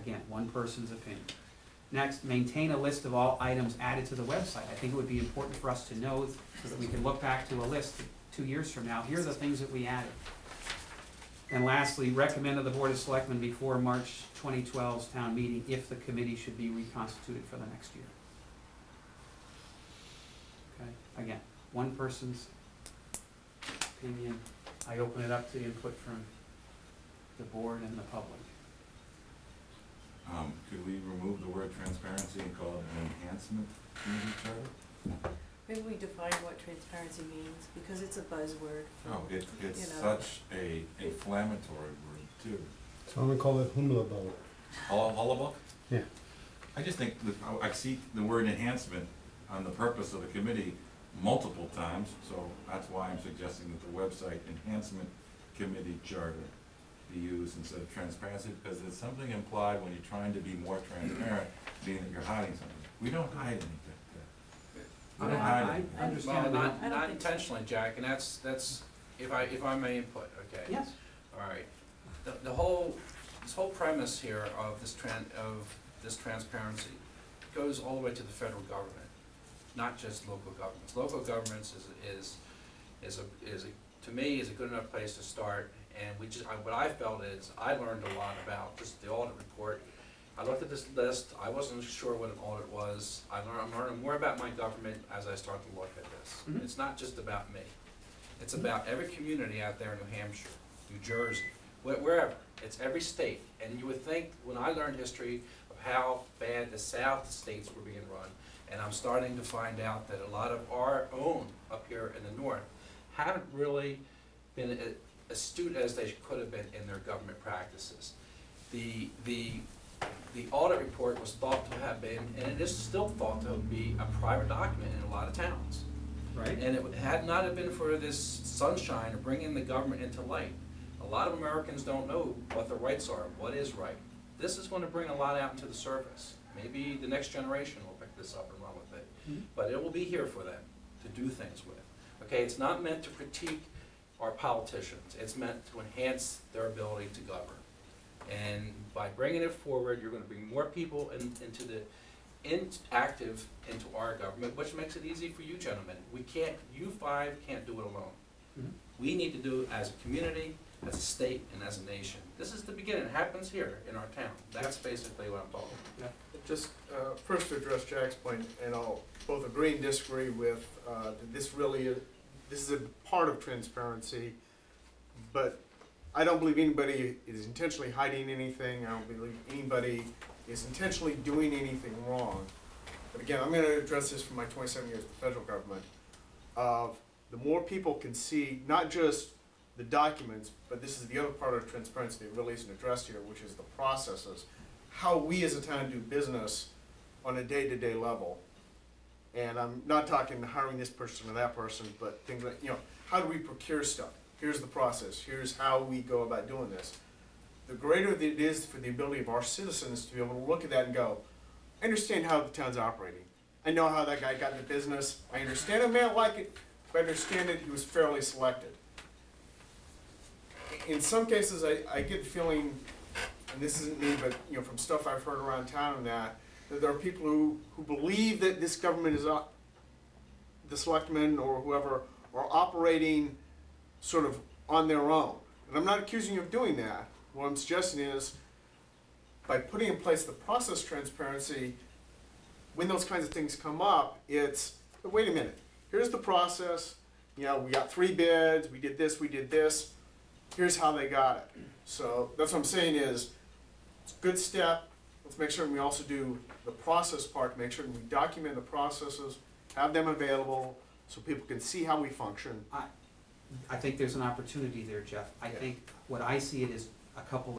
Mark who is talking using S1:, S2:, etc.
S1: Again, one person's opinion. Next, maintain a list of all items added to the website. I think it would be important for us to know so that we can look back to a list 2 years from now. Here are the things that we added. And lastly, recommend to the Board of Selectmen before March 2012's town meeting if the committee should be reconstituted for the next year. Okay, again, one person's opinion. I open it up to input from the board and the public.
S2: Could we remove the word transparency and call it an enhancement community charter?
S3: Maybe we define what transparency means, because it's a buzzword.
S2: Oh, it's
S3: you know.
S2: such a inflammatory word too.
S4: So I'm gonna call it Hummelabau.
S2: Hullabuck?
S4: Yeah.
S2: I just think that I see the word enhancement on the purpose of the committee multiple times, so that's why I'm suggesting that the website enhancement committee charter be used instead of transparency, because there's something implied when you're trying to be more transparent, being that you're hiding something. We don't hide anything. We don't hide
S1: I
S2: anything.
S1: understand
S5: Well,
S1: that.
S5: not intentionally, Jack, and that's, if I may input, okay?
S1: Yes.
S5: All right. This whole premise here of this transparency goes all the way to the federal government, not just local governments. Local governments to me, is a good enough place to start, and what I felt is, I learned a lot about just the audit report. I looked at this list, I wasn't sure what an audit was. I'm learning more about my government as I start to look at this.
S1: Mhm.
S5: It's not just about me. It's about every community out there in New Hampshire, New Jersey, wherever. It's every state. And you would think, when I learned history of how bad the South states were being run, and I'm starting to find out that a lot of our own up here in the North haven't really been astute as they could have been in their government practices. The audit report was thought to have been, and it is still thought to be, a private document in a lot of towns.
S1: Right?
S5: And it had not have been for this sunshine of bringing the government into light. A lot of Americans don't know what their rights are, what is right. This is going to bring a lot out into the surface. Maybe the next generation will pick this up and run with it.
S1: Mhm.
S5: But it will be here for them to do things with. Okay, it's not meant to critique our politicians. It's meant to enhance their ability to govern. And by bringing it forward, you're going to bring more people active into our government, which makes it easy for you gentlemen. You five can't do it alone.
S1: Mhm.
S5: We need to do it as a community, as a state, and as a nation. This is the beginning. It happens here in our town. That's basically what I'm talking about.
S6: Just first to address Jack's point, and I'll both agree and disagree with that this is a part of transparency, but I don't believe anybody is intentionally hiding anything. I don't believe anybody is intentionally doing anything wrong. But again, I'm going to address this from my 27 years with the federal government. The more people can see, not just the documents, but this is the other part of transparency that really isn't addressed here, which is the processes. How we as a town do business on a day-to-day level. And I'm not talking hiring this person or that person, but things like, how do we procure stuff? Here's the process. Here's how we go about doing this. The greater it is for the ability of our citizens to be able to look at that and go, I understand how the town's operating. I know how that guy got into business. I understand it may not like it, but I understand it, he was fairly selected. In some cases, I get the feeling, and this isn't me, but from stuff I've heard around town and that there are people who believe that this government is, the selectmen or whoever, are operating sort of on their own. And I'm not accusing you of doing that. What I'm suggesting is, by putting in place the process transparency, when those kinds of things come up, it's, wait a minute, here's the process, we got 3 bids, we did this, here's how they got it. So that's what I'm saying is, it's a good step. Let's make sure we also do the process part, make sure we document the processes, have them available so people can see how we function.
S1: I think there's an opportunity there, Jeff. I think what I see it is a couple